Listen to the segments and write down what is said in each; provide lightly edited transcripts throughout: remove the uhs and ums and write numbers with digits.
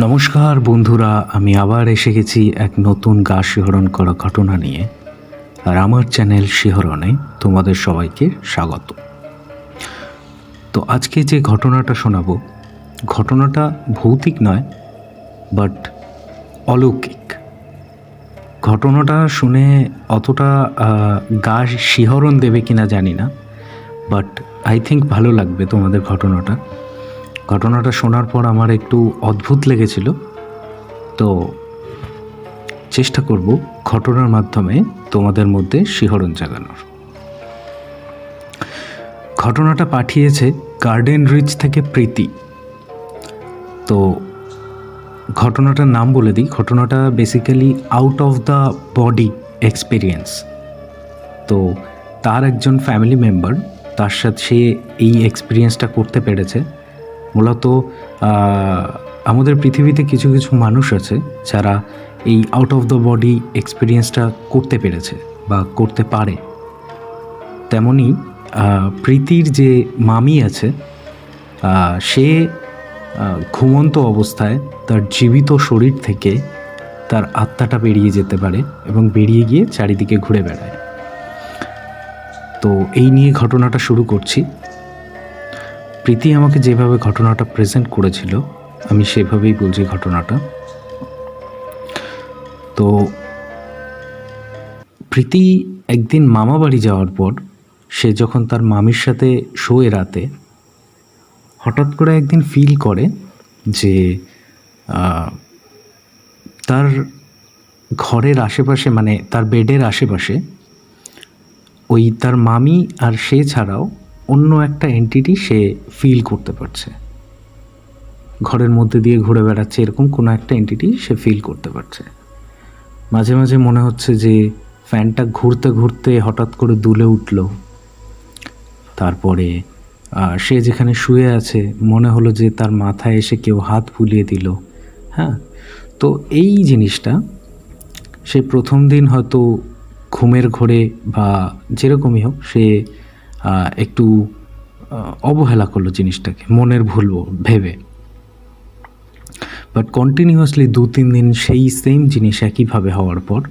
নমস্কার বন্ধুরা, আমি আবার এসে গেছি এক নতুন গা শিহরণ করা ঘটনা নিয়ে। আর আমার চ্যানেল শিহরণে তোমাদের সবাইকে স্বাগত। তো আজকে যে ঘটনাটা শোনাবো, ঘটনাটা ভৌতিক নয়, বাট অলৌকিক। ঘটনাটা শুনে অতটা গা শিহরণ দেবে কিনা জানি না, বাট আই থিঙ্ক ভালো লাগবে তোমাদের ঘটনাটা শোনার পর আমার একটু অদ্ভুত লেগেছিল। তো চেষ্টা করব ঘটনার মাধ্যমে তোমাদের মধ্যে শিহরণ জাগানোর। ঘটনাটা পাঠিয়েছে গার্ডেন রিচ থেকে প্রীতি। তো ঘটনাটার নাম বলে দিই। ঘটনাটা basically out of the body experience. তো তার একজন ফ্যামিলি মেম্বার, তার সাথে সে এই এক্সপিরিয়েন্সটা করতে পেরেছে। মূলত আমাদের পৃথিবীতে কিছু কিছু মানুষ আছে যারা এই আউট অফ দ্য বডি এক্সপিরিয়েন্সটা করতে পেরেছে বা করতে পারে। তেমনি প্রীতির যে মামি আছে, সে ঘুমন্ত অবস্থায় তার জীবিত শরীর থেকে তার আত্মাটা বেরিয়ে যেতে পারে এবং বেরিয়ে গিয়ে চারিদিকে ঘুরে বেড়ায়। তো এই নিয়ে ঘটনাটা শুরু করছি। প্রীতি আমাকে যেভাবে ঘটনাটা প্রেজেন্ট করেছিল, আমি সেভাবেই বলছি ঘটনাটা। তো প্রীতি একদিন মামা বাড়ি যাওয়ার পর সে যখন তার মামির সাথে শোয়ে রাতে, হঠাৎ করে একদিন ফিল করে যে তার ঘরের আশেপাশে, মানে তার বেডের আশেপাশে, ওই তার মামি আর সে ছাড়াও অন্য একটা এন্টিটি সে ফিল করতে পারছে। ঘরের মধ্যে দিয়ে ঘুরে বেড়াচ্ছে, এরকম কোনো একটা এন্টিটি সে ফিল করতে পারছে। মাঝে মাঝে মনে হচ্ছে যে ফ্যানটা ঘুরতে ঘুরতে হঠাৎ করে দুলে উঠল। তারপরে সে যেখানে শুয়ে আছে মনে হলো যে তার মাথায় এসে কেউ হাত বুলিয়ে দিল। হ্যাঁ, তো এই জিনিসটা সে প্রথম দিন হয়তো ঘুমের ঘোরে বা যেরকমই হোক, সে একটু অবহেলা করলো জিনিসটাকে, মনের ভুল ভেবে। বাট কন্টিনিউয়াসলি 2-3 দিন সেই সেম জিনিস একইভাবে হওয়ার পর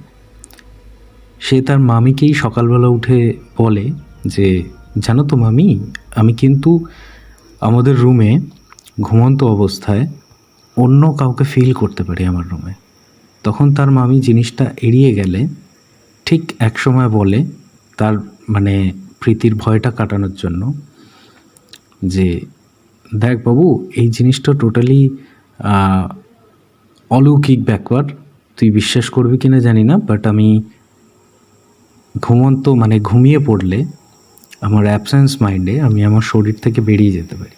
সে তার মামিকেই সকালবেলা উঠে বলে যে, জানো তো মামি, আমি কিন্তু আমাদের রুমে ঘুমন্ত অবস্থায় অন্য কাউকে ফিল করতে পারি আমার রুমে। তখন তার মামি জিনিসটা এড়িয়ে গেলে ঠিক এক সময় বলে, তার মানে প্রীতির ভয়টা কাটানোর জন্য, যে দেখ বাবু, এই জিনিসটা টোটালি অলৌকিক ব্যাপার। তুই বিশ্বাস করবি কিনা জানি না, বাট আমি ঘুমিয়ে পড়লে আমার অ্যাবসেন্স মাইন্ডে আমি আমার শরীর থেকে বেরিয়ে যেতে পারি।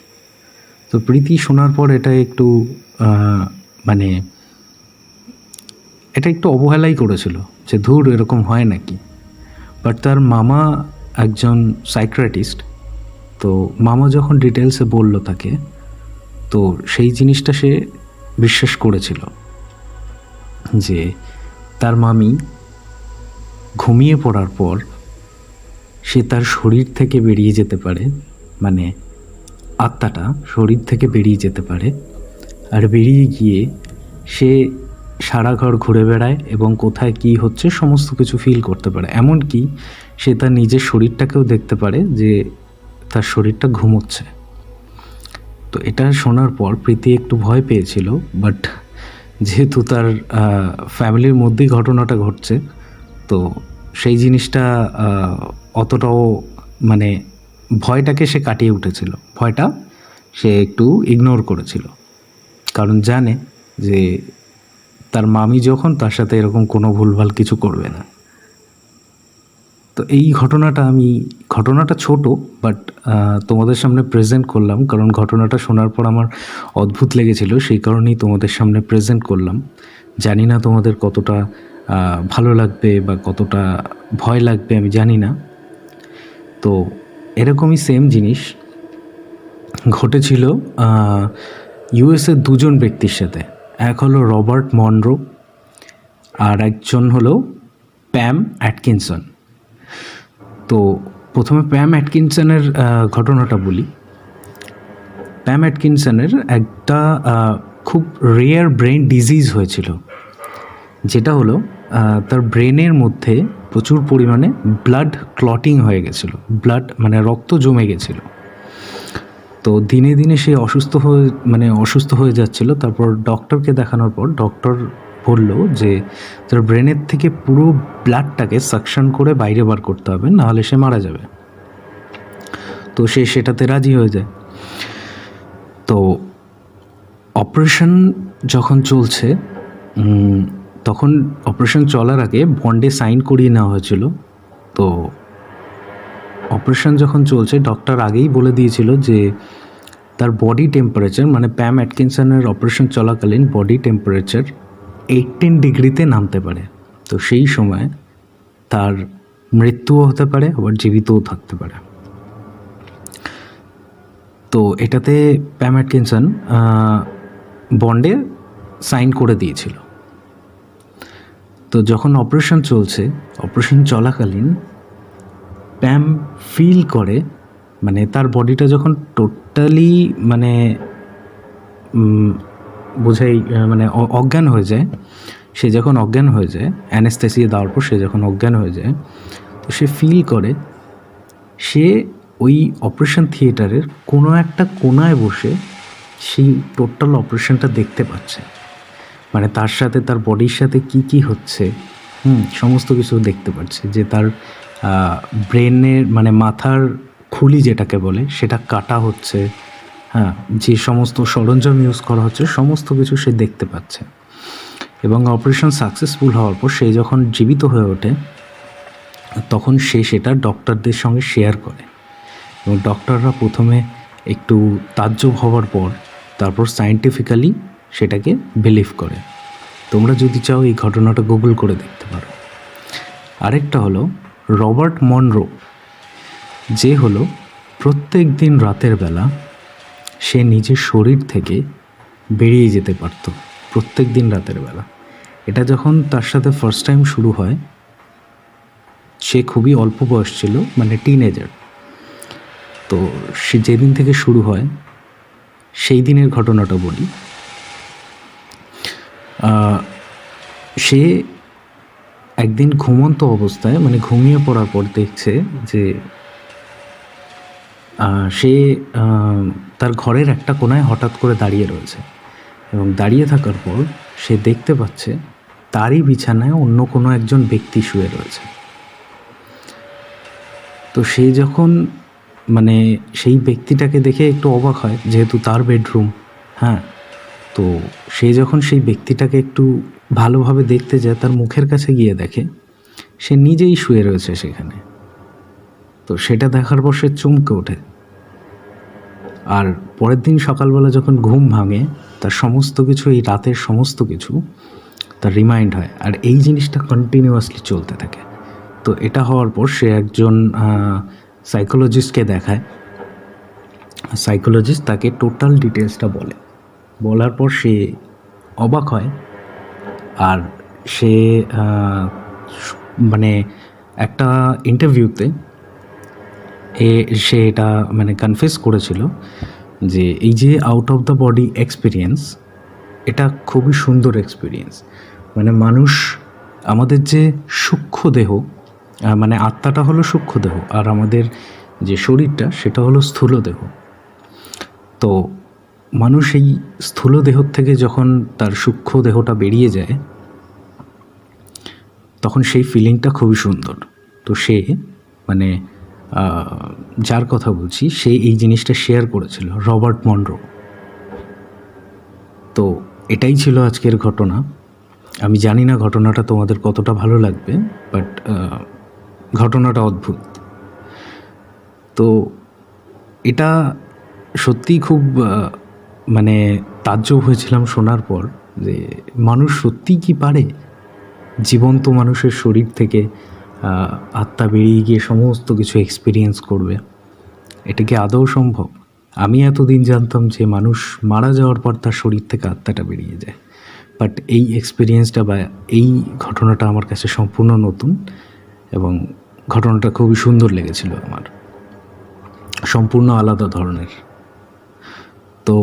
তো প্রীতি শোনার পর এটা একটু অবহেলাই করেছিল যে ধুর, এরকম হয় নাকি। বাট তার মামা একজন সাইকিয়াট্রিস্ট, তো মামা যখন ডিটেলসে বলল তাকে, তো সেই জিনিসটা সে বিশ্বাস করেছিল যে তার মামি ঘুমিয়ে পড়ার পর সে তার শরীর থেকে বেরিয়ে যেতে পারে, মানে আত্মাটা শরীর থেকে বেরিয়ে যেতে পারে, আর বেরিয়ে গিয়ে সে সারা ঘর ঘুরে বেড়ায় এবং কোথায় কী হচ্ছে সমস্ত কিছু ফিল করতে পারে। এমনকি সে তার নিজের শরীরটাকেও দেখতে পারে যে তার শরীরটা ঘুমোচ্ছে। তো এটা শোনার পর প্রীতি একটু ভয় পেয়েছিল, বাট যেহেতু তার ফ্যামিলির মধ্যেই ঘটনাটা ঘটছে, তো সেই জিনিসটা অতটাও ভয়টাকে সে কাটিয়ে উঠেছিল। ভয়টা সে একটু ইগনোর করেছিল, কারণ জানে যে তার মামি যখন, তার সাথে এরকম কোনো ভুলভাল কিছু করবে না। তো এই ঘটনাটা ছোট, বাট তোমাদের সামনে প্রেজেন্ট করলাম, কারণ ঘটনাটা শোনার পর আমার অদ্ভুত লেগেছিল, সেই কারণেই তোমাদের সামনে প্রেজেন্ট করলাম। জানি না তোমাদের কতটা ভালো লাগবে বা কতটা ভয় লাগবে, আমি জানি না। তো এরকমই সেম জিনিস ঘটেছিল ইউএসএর দুজন ব্যক্তির সাথে। এক হলো রবার্ট মনরো, আর একজন হলো প্যাম অ্যাটকিনসন। তো প্রথমে প্যাম অ্যাটকিনসনের ঘটনাটা বলি। প্যাম অ্যাটকিনসনের একটা খুব রেয়ার ব্রেন ডিজিজ হয়েছিল, যেটা হলো তার ব্রেনের মধ্যে প্রচুর পরিমাণে ব্লাড ক্লটিং হয়ে গেছিলো, ব্লাড মানে রক্ত জমে গেছিলো। তো দিনে দিনে সে অসুস্থ হয়ে যাচ্ছিল। তারপর ডক্টরকে দেখানোর পর ডক্টর বলল যে তার ব্রেনের থেকে পুরো ব্লাডটাকে সাকশন করে বাইরে বার করতে হবে, নাহলে সে মারা যাবে। তো সে সেটাতে রাজি হয়ে যায়। তো অপারেশন যখন চলছে, তখন অপারেশন চলার আগে বন্ডে সাইন করিয়ে নেওয়া হয়েছিল। তো অপারেশন যখন চলছে ডক্টর আগেই বলে দিয়েছিল যে তার বডি টেম্পারেচার, মানে প্যাম অ্যাটকিনসনের অপারেশন চলাকালীন বডি টেম্পারেচার 18 ডিগ্রিতে নামতে পারে। তো সেই সময় তার মৃত্যুও হতে পারে, আবার জীবিতও থাকতে পারে। তো এটাতে প্যাম অ্যাটকিনসন বন্ডে সাইন করে দিয়েছিল। তো যখন অপারেশন চলছে, অপারেশন চলাকালীন প্যাম ফিল করে, মানে তার বডিটা যখন টোটালি মানে অজ্ঞান হয়ে যায়, সে যখন অজ্ঞান হয়ে যায় অ্যানেস্থেসিয়া দেওয়ার পর সে যখন অজ্ঞান হয়ে যায়, তো সে ফিল করে সে ওই অপারেশন থিয়েটারের কোনো একটা কোনায় বসে সেই টোটাল অপারেশনটা দেখতে পাচ্ছে। মানে তার সাথে তার বডির সাথে কি হচ্ছে সমস্ত কিছু দেখতে পাচ্ছে। যে তার ব্রেনের মানে মাথার খুলি যেটাকে বলে সেটা কাটা হচ্ছে, হ্যাঁ, যে সমস্ত সরঞ্জাম ইউজ করা হচ্ছে সমস্ত কিছু সে দেখতে পাচ্ছে। এবং অপারেশন সাকসেসফুল হওয়ার পর সে যখন জীবিত হয়ে ওঠে, তখন সে সেটা ডক্টরদের সঙ্গে শেয়ার করে। এবং ডক্টররা প্রথমে একটু তাজ্জব হওয়ার পর তারপর সায়েন্টিফিক্যালি সেটাকে বিলিভ করে। তোমরা যদি চাও এই ঘটনাটা গুগল করে দেখতে পারো। আরেকটা হলো রবার্ট মনরো, যে হলো প্রত্যেক দিন রাতের বেলা সে নিজের শরীর থেকে বেরিয়ে যেতে পারত, প্রত্যেক দিন রাতের বেলা। এটা যখন তার সাথে ফার্স্ট টাইম শুরু হয়, সে খুবই অল্প বয়স ছিল, মানে টিনেজার। তো সে যেদিন থেকে শুরু হয় সেই দিনের ঘটনাটা বলি। সে একদিন ঘুমন্ত অবস্থায়, মানে ঘুমিয়ে পড়ার পর দেখছে যে সে তার ঘরের একটা কোনায় হঠাৎ করে দাঁড়িয়ে রয়েছে। এবং দাঁড়িয়ে থাকার পর সে দেখতে পাচ্ছে তারই বিছানায় অন্য কোনো একজন ব্যক্তি শুয়ে রয়েছে। তো সে যখন মানে সেই ব্যক্তিটাকে দেখে একটু অবাক হয়, যেহেতু তার বেডরুম, হ্যাঁ। তো সে যখন সেই ব্যক্তিটাকে একটু ভালোভাবে দেখতে যায়, তার মুখের কাছে গিয়ে দেখে সে নিজেই শুয়ে রয়েছে সেখানে। তো সেটা দেখার পর সে চমকে ওঠে। আর পরের দিন সকালবেলা যখন ঘুম ভাঙে, তার সমস্ত কিছু, এই রাতের সমস্ত কিছু তার রিমাইন্ড হয়। আর এই জিনিসটা কন্টিনিউয়াসলি চলতে থাকে। তো এটা হওয়ার পর সে একজন সাইকোলজিস্টকে দেখায়। সাইকোলজিস্ট তাকে টোটাল ডিটেলসটা বলার পর সে অবাক হয়। আর সে মানে একটা ইন্টারভিউতে সে এটা মানে কনফেস করেছিল যে এই যে out of the body experience, এটা খুবই সুন্দর এক্সপিরিয়েন্স। মানে মানুষ, আমাদের যে সূক্ষ্ম দেহ, মানে আত্মাটা হলো সূক্ষ্ম দেহ, আর আমাদের যে শরীরটা সেটা হলো স্থূল দেহ। তো মানুষ এই স্থূল দেহ থেকে যখন তার সূক্ষ্ম দেহটা বেরিয়ে যায়, তখন সেই ফিলিংটা খুবই সুন্দর। তো সে মানে যার কথা বলছি, সে এই জিনিসটা শেয়ার করেছিল, রবার্ট মনরো। তো এটাই ছিল আজকের ঘটনা। আমি জানি না ঘটনাটা তোমাদের কতটা ভালো লাগবে, বাট ঘটনাটা অদ্ভুত। তো এটা সত্যিই খুব মানে তাজ্জব হয়েছিলাম শোনার পর, যে মানুষ সত্যিই কি পারে জীবন্ত মানুষের শরীর থেকে আত্মা বেরিয়ে গিয়ে সমস্ত কিছু এক্সপিরিয়েন্স করবে। এটা কি আদৌ সম্ভব? আমি এতদিন জানতাম যে মানুষ মারা যাওয়ার পর তার শরীর থেকে আত্মাটা বেরিয়ে যায়, বাট এই এক্সপিরিয়েন্সটা বা এই ঘটনাটা আমার কাছে সম্পূর্ণ নতুন, এবং ঘটনাটা খুবই সুন্দর লেগেছিল আমার, সম্পূর্ণ আলাদা ধরনের। তো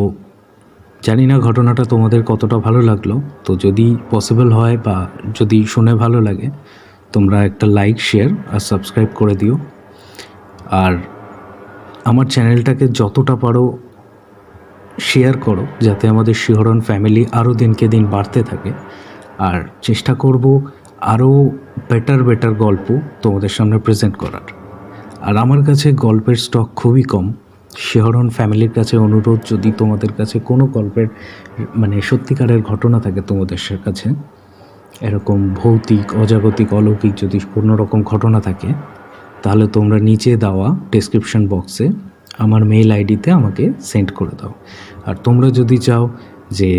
জানি না ঘটনাটা তোমাদের কতটা ভালো লাগলো। তো যদি পসিবল হয় বা যদি শুনে ভালো লাগে, তোমরা একটা লাইক, শেয়ার আর সাবস্ক্রাইব করে দিও। আর আমার চ্যানেলটাকে যতটা পারো শেয়ার করো, যাতে আমাদের শিহরণ ফ্যামিলি আরও দিনকে দিন বাড়তে থাকে। আর চেষ্টা করব আরও বেটার গল্প তোমাদের সামনে প্রেজেন্ট করার। আর আমার কাছে গল্পের স্টক খুবই কম। শিহরণ ফ্যামিলির কাছে অনুরোধ, যদি তোমাদের কাছে কোনো গল্পের মানে সত্যিকারের ঘটনা থাকে তোমাদের কাছে, এরকম ভৌতিক, অজাগতিক, অলৌকিক যদি কোনো রকম ঘটনা থাকে, তাহলে তোমরা নিচে দেওয়া ডেসক্রিপশন বক্সে আমার মেইল আইডিতে আমাকে সেন্ড করে দাও। আর তোমরা যদি চাও যে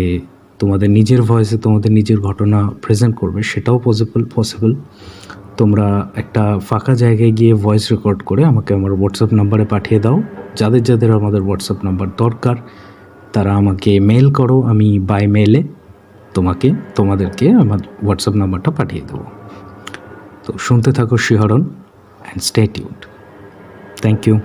তোমাদের নিজের ভয়েসে তোমাদের নিজের ঘটনা প্রেজেন্ট করবে, সেটাও পসিবল। তোমরা একটা ফাঁকা জায়গায় গিয়ে ভয়েস রেকর্ড করে আমাকে আমার হোয়াটসঅ্যাপ নাম্বারে পাঠিয়ে দাও। যাদের আমাদের হোয়াটসঅ্যাপ নাম্বার দরকার, তারা আমাকে মেল করো, আমি বাই মেলে তোমাদেরকে আমার হোয়াটসঅ্যাপ নাম্বারটা পাঠিয়ে দেবো। তো শুনতে থাকো Shihoron, and stay tuned. Thank you.